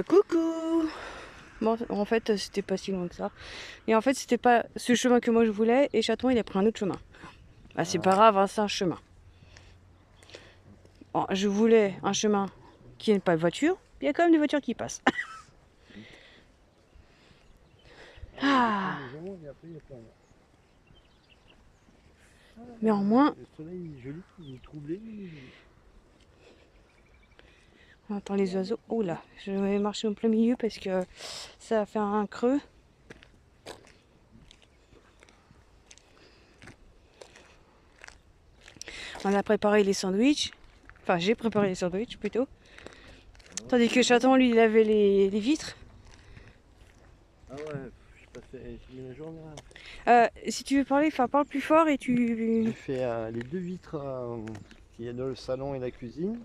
Coucou! Bon, en fait, c'était pas si loin que ça. Et en fait, c'était pas ce chemin que moi je voulais. Et Chaton, il a pris un autre chemin. Bah, c'est pas grave, hein, c'est un chemin. Bon, je voulais un chemin qui n'ait pas de voiture. Il y a quand même des voitures qui passent. Ah. Mais en moins, le soleil est joli, il est troublé. on entend les oiseaux. Oh là, je vais marcher au plein milieu parce que ça va faire un creux. On a préparé les sandwichs. Enfin, j'ai préparé les sandwichs plutôt. Tandis que Chaton, lui, il avait les vitres. Ah ouais, j'ai mis la journée là. Si tu veux parler, enfin, parle plus fort et tu... J'ai fait les deux vitres qu'il y a dans le salon et la cuisine.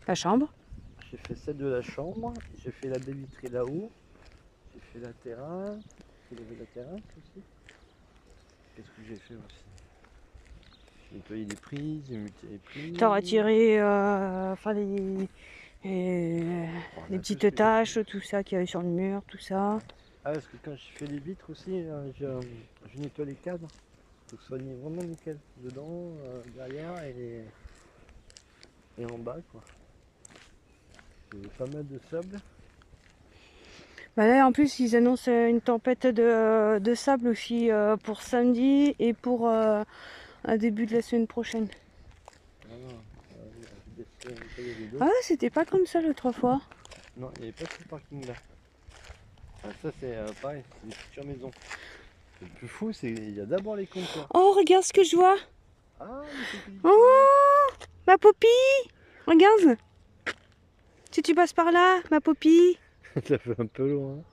La chambre. J'ai fait celle de la chambre. J'ai fait la baie vitrée là-haut. J'ai fait la terrasse. J'ai levé la terrasse aussi. Qu'est-ce que j'ai fait aussi? J'ai nettoyé les prises, j'ai muté les prises. T'as retiré enfin, les petites taches, tout ça qu'il y avait sur le mur, tout ça. Ah, parce que quand je fais les vitres aussi, je nettoie les cadres. Pour que ce soit vraiment nickel. Dedans, derrière et en bas, quoi. Il y a pas mal de sable. Bah là, en plus, ils annoncent une tempête de sable aussi pour samedi et pour un début de la semaine prochaine. Ah, c'était pas comme ça l'autre fois. Non, il n'y avait pas ce parking là. Ah, ça c'est pareil, c'est une future maison. Le plus fou, c'est qu'il y a d'abord les comptoirs. Oh, regarde ce que je vois. Ah, Oh, ma Poppy. Regarde. Si tu passes par là, ma Poppy. ça fait un peu loin.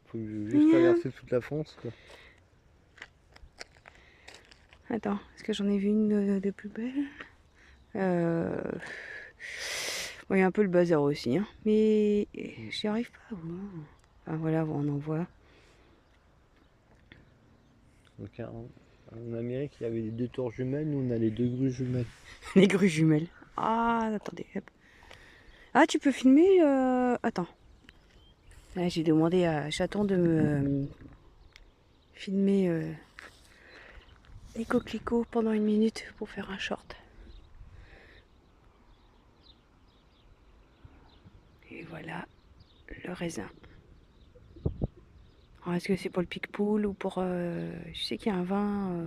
Faut juste traverser toute la France, quoi. Attends, est-ce que j'en ai vu une de plus belle? Bon, il y a un peu le bazar aussi, hein. Mais j'y arrive pas à voir. Ah voilà, on en voit. Donc en Amérique, il y avait les deux tours jumelles, nous on a les deux grues jumelles. Les grues jumelles. Ah, attendez. Hop. Ah, tu peux filmer attends. Là, j'ai demandé à Chaton de me filmer les coquelicots pendant 1 minute pour faire un short. Et voilà le raisin. Alors, est-ce que c'est pour le pique-poule ou pour... je sais qu'il y a un vin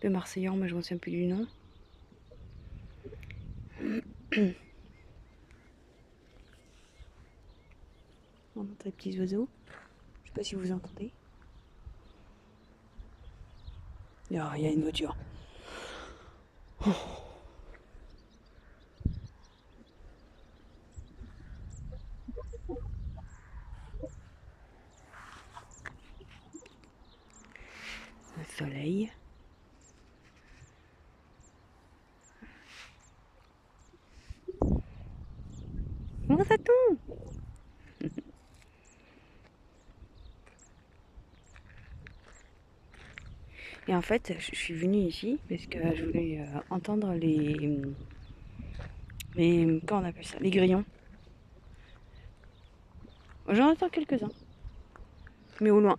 de Marseillan, mais je ne me souviens plus du nom. On entend les petits oiseaux. Je sais pas si vous entendez. Il y a une voiture. Oh. Le soleil. Comment ça tombe? Et en fait, je suis venue ici parce que je voulais entendre comment on appelle ça? Les grillons. J'en entends quelques-uns. Mais au loin.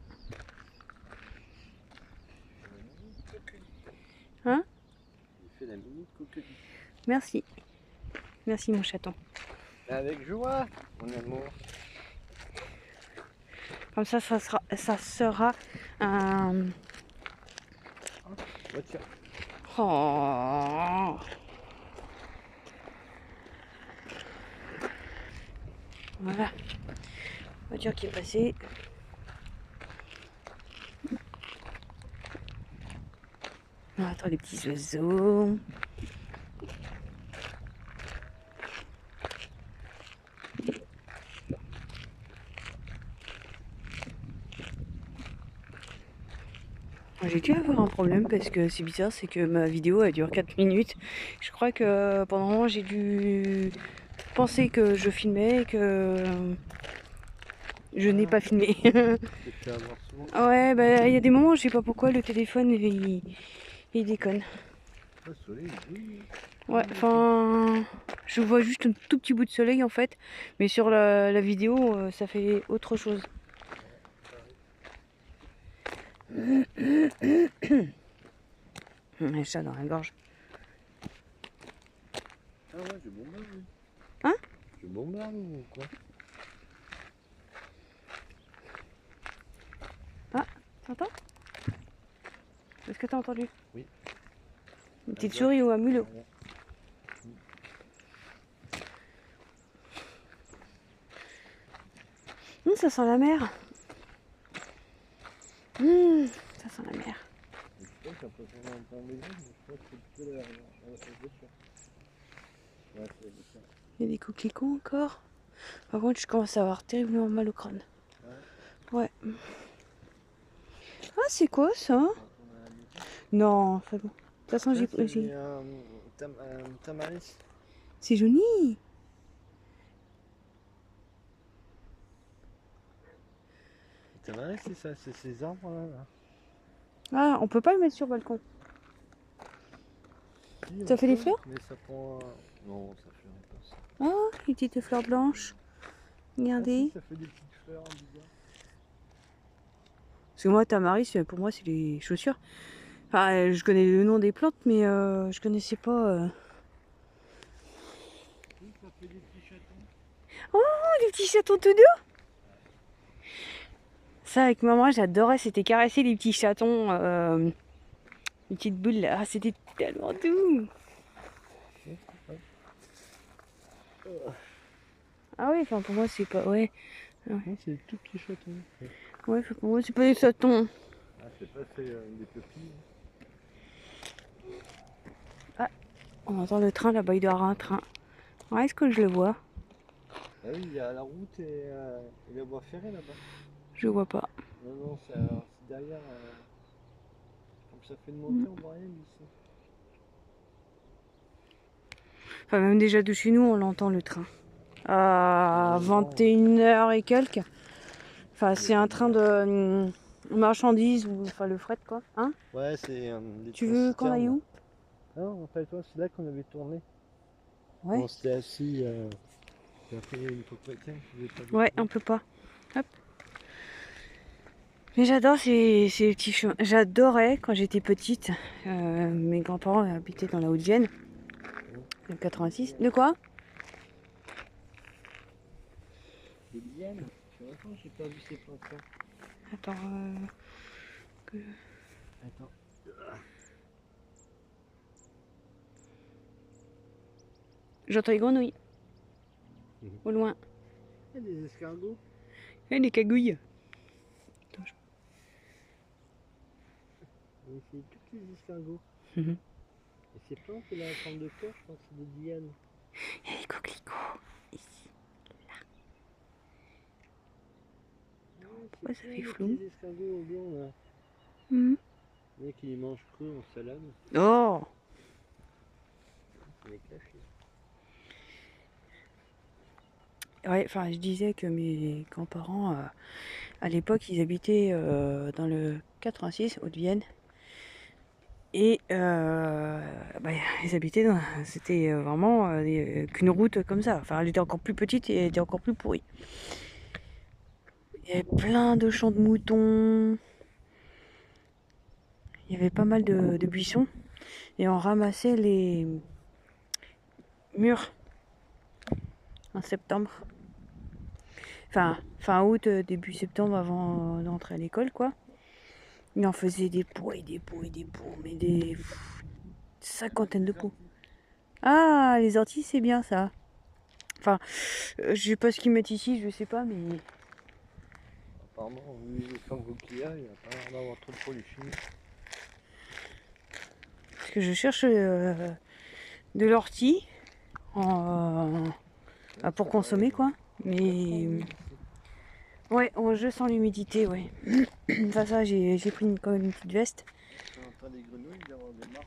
Hein? J'ai fait la mini coqueluche. Merci. Merci mon chaton. Avec joie, mon amour. Comme ça sera un... Voiture. Oh. Voilà. Voiture qui est passée. On attend les petits oiseaux. J'ai dû avoir un problème parce que c'est bizarre, c'est que ma vidéo elle dure 4 minutes. Je crois que pendant un moment j'ai dû penser que je filmais et que je n'ai pas filmé. Ouais, bah il y a des moments, je sais pas pourquoi le téléphone il déconne. Le soleil, oui. Ouais, enfin, je vois juste un tout petit bout de soleil en fait, mais sur la vidéo, ça fait autre chose. Un chat dans la gorge. Ah ouais, je bombarde, oui. Hein? Je bombarde ou quoi? Ah, t'entends? Est-ce que t'as entendu? Oui. Une petite souris ou un mulot? Ça sent la mer. Ça sent la mer. Je pense qu'après on a un peu maison, mais je pense que c'est plutôt la voiture. Ouais, c'est la voiture. Il y a des coquelicots encore. Par contre, je commence à avoir terriblement mal au crâne. Ouais. Ah, c'est quoi ça? Non, c'est bon. De toute façon, j'ai pris. Tamaris. C'est joli. Tamaris, c'est ça, c'est ces arbres là. Ah, on peut pas le mettre sur le balcon. Si, Ça on fait des peut, fleurs? mais ça prend. Non, ça fait pas ça. Ah, les petites fleurs blanches. Regardez. Ah, si, ça fait des petites fleurs bizarres. Parce que moi, tamaris, pour moi, c'est les chaussures. Enfin, je connais le nom des plantes, mais je connaissais pas. Oui, ça fait des petits chatons. Oh, les petits chatons tout doux. Ça, avec maman, j'adorais. C'était caresser les petits chatons. Les petites boules là. Ah, c'était tellement doux. Ah oui, enfin, pour moi, c'est pas. Ouais. Non, c'est des tout petits chatons. Ouais, pour moi, c'est pas des chatons. Ah, c'est pas fait des pupilles. Ah, on entend le train là-bas. Il doit y avoir un train. Ouais, est-ce que je le vois? Ah oui, il y a la route et la voie ferrée là-bas. Je vois pas. Non, non, c'est derrière. Comme ça fait une montée, on voit rien d'ici. Enfin, même déjà de chez nous, on l'entend le train. À 21h et quelques. Enfin, c'est un train de marchandises ou enfin le fret quoi. Hein? Ouais, c'est des Tu veux qu'on aille où? Non, rappelle-toi, c'est là qu'on avait tourné. Ouais. On s'était assis. Et après, il y a une propriétaire qui faisait pas de Ouais, on peut pas. Hop. Mais j'adore ces petits chemins. J'adorais quand j'étais petite. Mes grands-parents habitaient dans la Haute-Vienne. En 86. De quoi? Des lianes. Je sais pas, j'ai pas vu ces plantes-là. Attends. Attends. J'entends les grenouilles. Au loin. Il y a des escargots. Et des cagouilles. Mais c'est tous les escargots. Mhm. Et ces plantes là, en forme de cœur, je pense que c'est des lianes. Il y a les coquelicots. Ici. Ouais, ça fait flou. Les escargots au blanc là. Mhm. Le mec il les mange crus en salade. Oh! C'est des cachets. Ouais, enfin, je disais que mes grands-parents, à l'époque, ils habitaient dans le 86, Haute-Vienne. Et bah, ils habitaient dans. C'était vraiment qu'une route comme ça. Enfin, elle était encore plus petite et elle était encore plus pourrie. Il y avait plein de champs de moutons. Il y avait pas mal de buissons. Et on ramassait les mûres en septembre. Enfin, fin août, début septembre, avant d'entrer à l'école, quoi. Et on faisait des pots et des pots et des pots, mais des cinquantaines de pots. Ah, les orties, c'est bien ça. Enfin, je sais pas ce qu'ils mettent ici, je sais pas, mais... Apparemment, vu les fangos qu'il y a, il va pas l'air d'avoir trop de produits chimiques. Parce que je cherche de l'ortie pour consommer, quoi. Mais... Ouais, je sens l'humidité, ouais. Enfin, ça, j'ai pris quand même une petite veste. Des grenouilles, il y avoir des marques.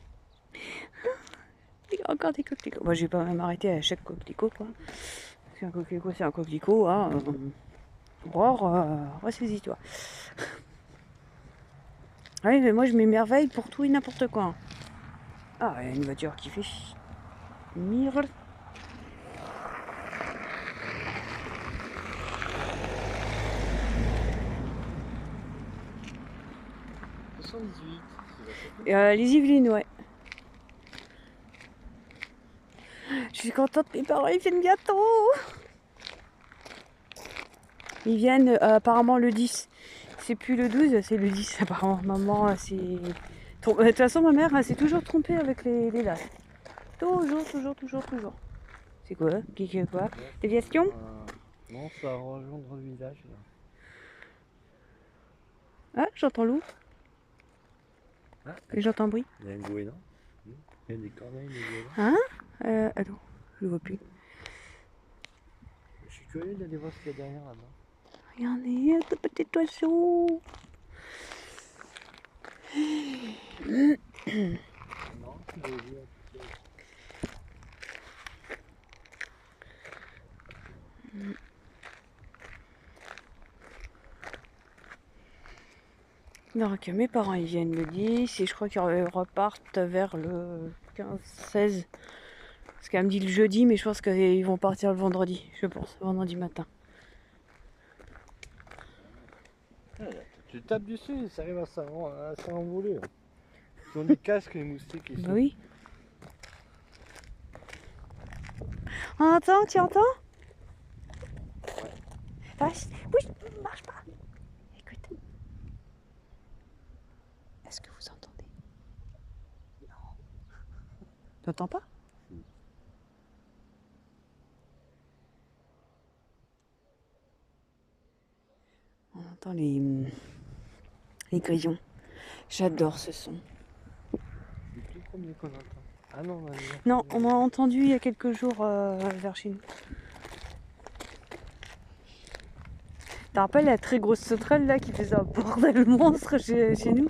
Il y a encore des coquelicots. Moi, je vais pas m'arrêter à chaque coquelicot, quoi. Parce qu'un coquelicot, c'est un coquelicot, hein. Ressaisis-toi. Oui, mais moi, je m'émerveille pour tout et n'importe quoi. Ah, il y a une voiture qui fait chier. Merde. Les Yvelines, ouais. Je suis contente, mes parents ils viennent bientôt. Ils viennent apparemment le 10. C'est plus le 12, c'est le 10 apparemment. Maman, c'est... De toute façon, ma mère, elle s'est toujours trompée avec les dates. Toujours. C'est quoi? Quoi? Déviation? Non, ça va rejoindre le village. Là. Ah, j'entends loup. Ah. Et j'entends un bruit. Il y a un goéland. Il y a des corneilles, des goélands. Hein? Attends, je le vois plus. Je suis curieux d'aller voir ce qu'il y a derrière là-bas. Regardez, un tout petit oiseau. Non, je l'ai vu un petit peu. Donc mes parents ils viennent le 10 et je crois qu'ils repartent vers le 15-16. Parce qu'elle me dit le jeudi, mais je pense qu'ils vont partir le vendredi, je pense, vendredi matin. Tu tapes dessus, ça arrive à s'envoler. Ils ont des casques, les moustiques ici. Bah oui. On entend, tu entends? Passe. Oui, marche pas. Écoute. Est-ce que vous entendez? Non. T'entends pas? On entend les grillons. J'adore ce son. C'est le tout premier qu'on entend. Ah non, non, on a entendu il y a quelques jours vers chez nous. Tu te rappelles la très grosse sauterelle là qui faisait un bordel monstre chez nous?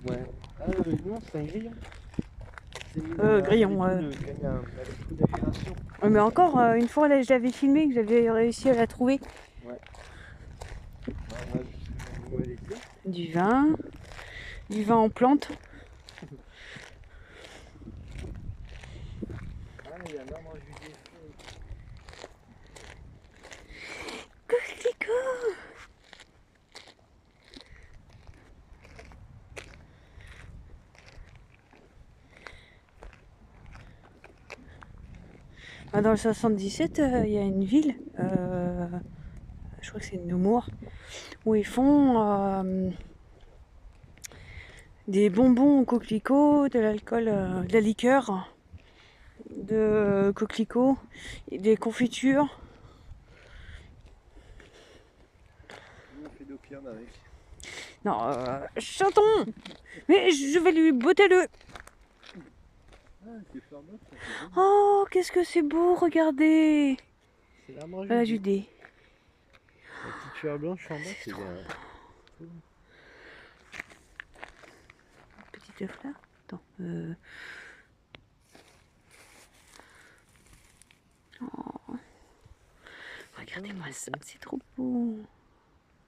Ouais. Ah non, c'est un grillon. Grillon, ouais. Mais encore, une fois là, je l'avais filmé, que j'avais réussi à la trouver. Ouais. Où elle était. Du vin en plante. Ah, il y a un arbre juillet. Coquelicot. Dans le 77, il y a une ville, je crois que c'est Nemours, où ils font des bonbons au coquelicot, de l'alcool, de la liqueur de coquelicot, et des confitures. On fait d'opium avec. Non, chanton. Mais je vais lui botter le... Ah, c'est fleur d'or, ça fait bon. Oh, qu'est-ce que c'est beau, regardez. C'est l'arbre La juillet. Judée. La petite fleur blanche en bas, c'est bien. Petite fleur. Attends. Oh. Regardez-moi ça, c'est trop beau.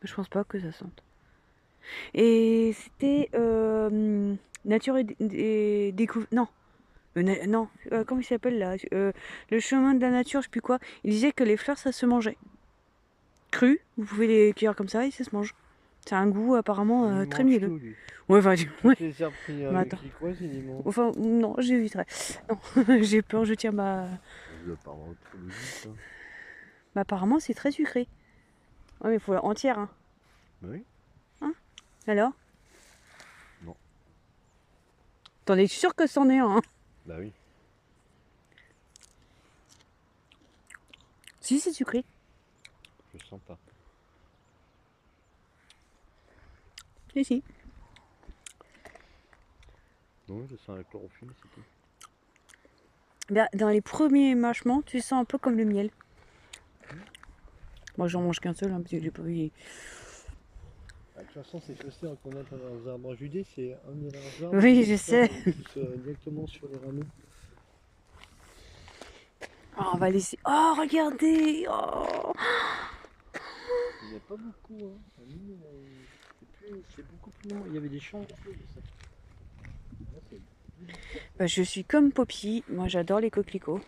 Je pense pas que ça sente. Et c'était Nature et découverte. Non. Non. Comment il s'appelle là? Le chemin de la nature, je sais plus quoi. Il disait que les fleurs, ça se mangeait. Cru, vous pouvez les cueillir comme ça et ça se mange. C'est un goût apparemment très mielleux. Tout, lui. Ouais, enfin, ouais. Les arbres pris Mais avec attends. les croises, il est mort. Enfin, non, j'éviterai. Non, j'ai peur, je tiens ma... Je dois pas avoir trop de jus, hein. Mais apparemment, c'est très sucré. Ouais, mais il faut la entière, hein. Oui. Hein? Alors? Non. T'en es sûr que c'en est un, hein? Bah oui. Si, c'est sucré. Je sens pas. Si. Non, je sens la chlorophylle, c'est tout. Bien, dans les premiers mâchements, tu sens un peu comme le miel. Moi, j'en mange qu'un seul, hein, parce que j'ai pas vu. De toute façon, c'est chaussées qu'on a dans les arbres judés, c'est un des rares arbres. Oui, je sais. Directement sur les rameaux. Oh, on va laisser. Oh, regardez. Oh. Il n'y a pas beaucoup, hein. C'est beaucoup plus loin. Il y avait des champs. Là, Bah, je suis comme Poppy, moi j'adore les coquelicots.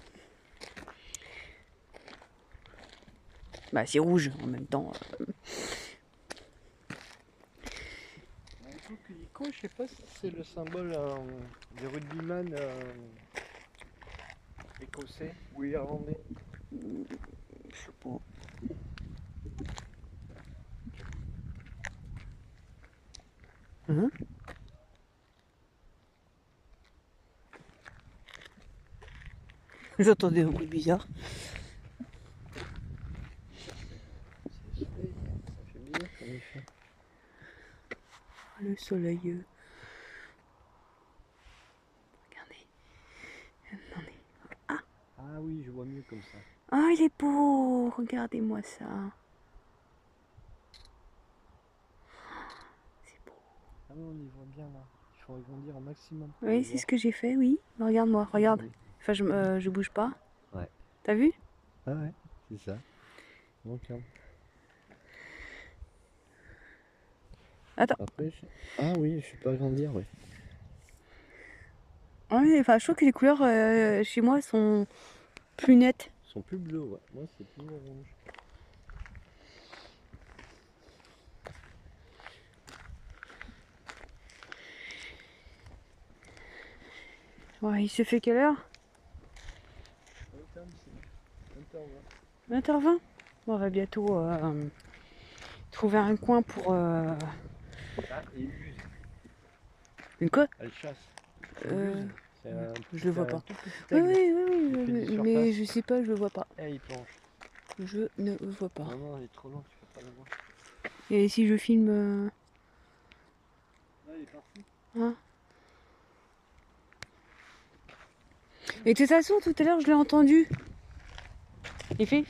Bah c'est rouge en même temps. Les coquelicots, je sais pas si c'est le symbole des rugbyman écossais ou irlandais. Je sais pas. Hein? J'entendais un bruit bizarre. C'est le soleil, ça fait bizarre comme effet. Le soleil. Regardez. Attendez. Ah oui, je vois mieux comme ça. Ah, il est beau. Regardez-moi ça. C'est beau. Ah oui, on y voit bien là. Il faut agrandir un maximum. pour Oui, le c'est voir. ce que j'ai fait, oui. Regarde-moi, regarde. Oui. Enfin, je bouge pas. Ouais. T'as vu? Ah ouais, c'est ça. Donc, Attends. après, ah oui, je peux agrandir, oui. Oui, enfin, je trouve que les couleurs chez moi sont plus nettes. Ils sont plus bleus, ouais. Moi, c'est plus orange. Ouais, il se fait quelle heure? 20h20. Bon, on va bientôt trouver un coin pour... Ah, et une buse. Une quoi? Elle chasse. Euh, Une buse. C'est un, je le vois c'est un pas. tout petit Oui, aigle. oui, Il fait du mais surface. je sais pas, je le vois pas. Et il plonge. Je ne vois pas. Non, non, il est trop long, tu peux pas le voir. Et si je filme... Là, il est parti. hein? Et de toute façon, tout à l'heure, je l'ai entendu. Il fait...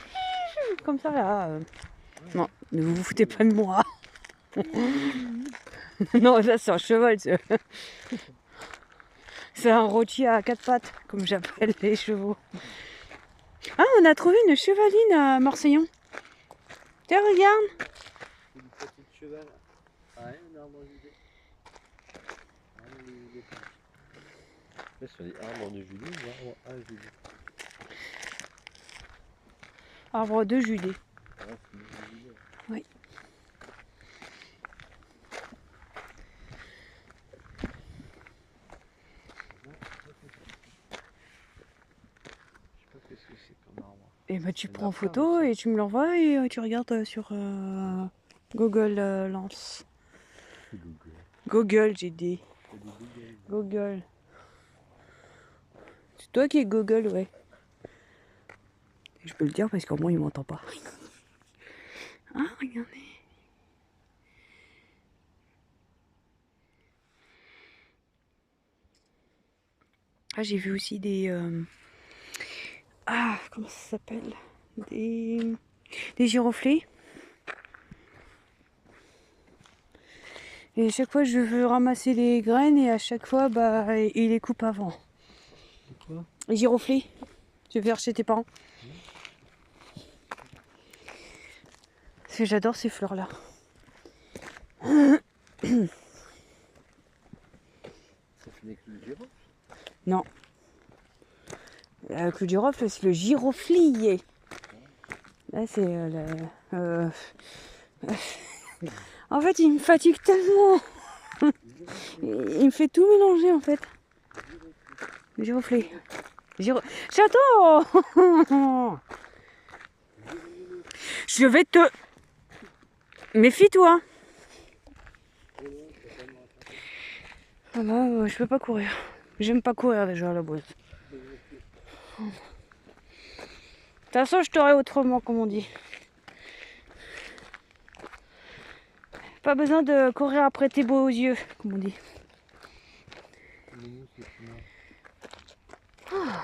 comme ça, là. Non, ne vous foutez pas de moi. Non, ça, c'est un cheval. C'est un rôtier à quatre pattes, comme j'appelle les chevaux. Ah, on a trouvé une chevaline à Morseillon. Tiens, regarde. C'est du pâté de cheval. Ah ouais, un arbre judé. Là, sur les arbres de Julie, ou arbre à Julie. Arbre de Judée. Ah ouais, c'est du Julie. Oui. Je sais pas qu'est-ce que c'est comme arbre. Et bah, tu Il y en a prends en plein photo aussi. et tu me l'envoies et tu regardes sur Google Lens. Google. Google, j'ai dit. C'est des Google. Google. C'est toi qui es Google, ouais. Je peux le dire parce qu'au moins il m'entend pas. Ah, regardez. Ah, j'ai vu aussi des... ah, comment ça s'appelle? Des giroflées. Et à chaque fois, je veux ramasser les graines et à chaque fois, bah, il les coupe avant. C'est quoi? Les giroflées. Tu veux faire chez tes parents? Parce que j'adore ces fleurs-là. Ça finit avec le girofle? Non. Le clou du girofle, c'est le giroflier. Là, c'est en fait, il me fatigue tellement. Il me fait tout mélanger, en fait. Giroflé. Château. Je vais te... Méfie-toi. Ah bah, je peux pas courir. J'aime pas courir déjà à la base. De toute façon, je t'aurais autrement, comme on dit. Pas besoin de courir après tes beaux yeux, comme on dit.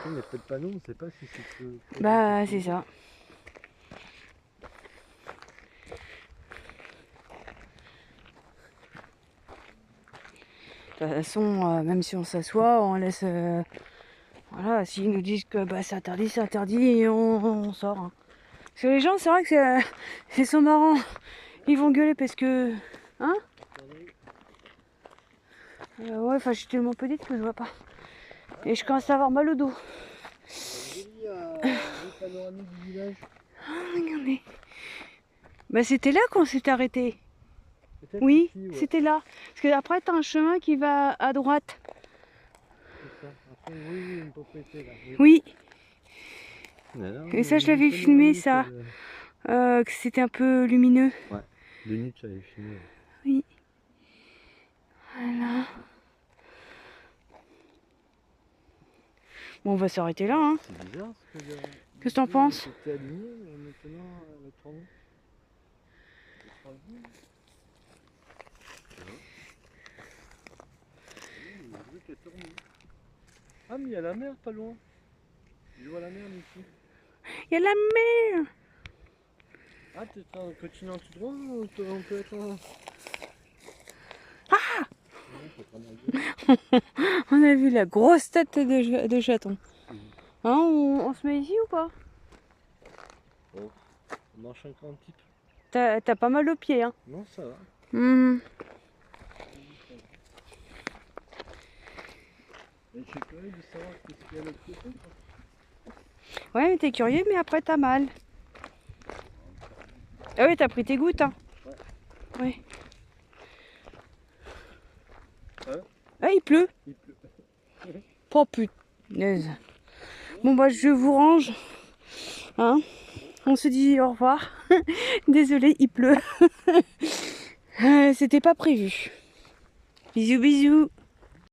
Il n'y a pas de panneau, on ne sait pas si c'est que... Bah, c'est ça. De toute façon, même si on s'assoit, on laisse... voilà, s'ils nous disent que bah, c'est interdit, et on sort. Hein. Parce que les gens, c'est vrai que ils sont marrants. Ils vont gueuler parce que... Hein? Ouais, enfin, je suis tellement petite que je vois pas. Et je commence à avoir mal au dos. Joli vue panoramique du village. Oh, regardez. Bah c'était là qu'on s'était arrêté. Peut-être Oui, ici, ouais. c'était là. Parce que après t'as un chemin qui va à droite. C'est ça. Après, oui, une propriété là. Oui. Là, Et ça je l'avais filmé ça. Que c'était un peu lumineux. Ouais. De nuit, tu avais filmé. Oui. Voilà. Bon, on va s'arrêter là, hein. C'est bizarre parce que Qu'est-ce que t'en penses? c'était aligné, mais maintenant elle est tournée. Ah, mais il y a la mer pas loin. Je vois la mer ici. Il y a la mer. Ah, t'es en continuant tout droit ou on peut être en... Ah, on a vu la grosse tête de chaton. Hein, on se met ici ou pas? Oh, on marche encore un petit peu. T'as pas mal aux pieds, hein. Non, ça va. Et je suis curieux de savoir ce qu'il y a de l'autre côté. Ouais, mais t'es curieux, mais après t'as mal. Ah oui, t'as pris tes gouttes, hein. Ouais. Ah, il pleut. Il pleut. Oh punaise. Bon bah je vous range. Hein, on se dit au revoir. Désolée, il pleut. C'était pas prévu. Bisous bisous.